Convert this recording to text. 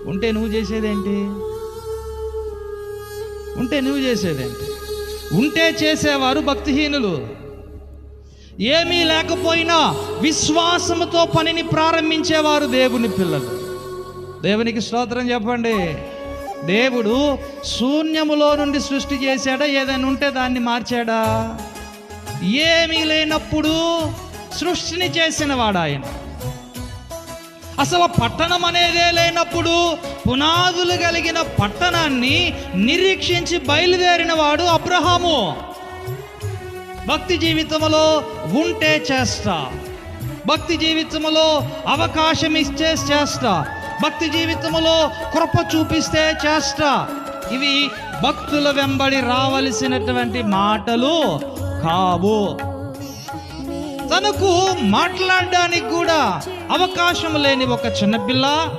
ఉంటే నువ్వు చేసేదేంటి? ఉంటే చేసేవారు భక్తిహీనులు. ఏమీ లేకపోయినా విశ్వాసముతో పనిని ప్రారంభించేవారు దేవుని పిల్లలు. దేవునికి స్తోత్రం చెప్పండి. దేవుడు శూన్యములో నుండి సృష్టి చేశాడా? ఏదైనా ఉంటే దాన్ని మార్చాడా? ఏమీ లేనప్పుడు సృష్టిని చేసిన వాడు ఆయన. అసలు పట్టణం అనేదే లేనప్పుడు పునాదులు కలిగిన పట్టణాన్ని నిరీక్షించి బయలుదేరిన వాడు అబ్రహాము. భక్తి జీవితంలో ఉంటే చేస్తా, భక్తి జీవితంలో అవకాశం ఇస్తే చేస్తా, భక్తి జీవితంలో కృప చూపిస్తే చేస్తా. ఇవి భక్తుల వెంబడి రావలసినటువంటి మాటలు కావు. తనకు మాట్లాడడానికి కూడా అవకాశం లేని ఒక చిన్నపిల్ల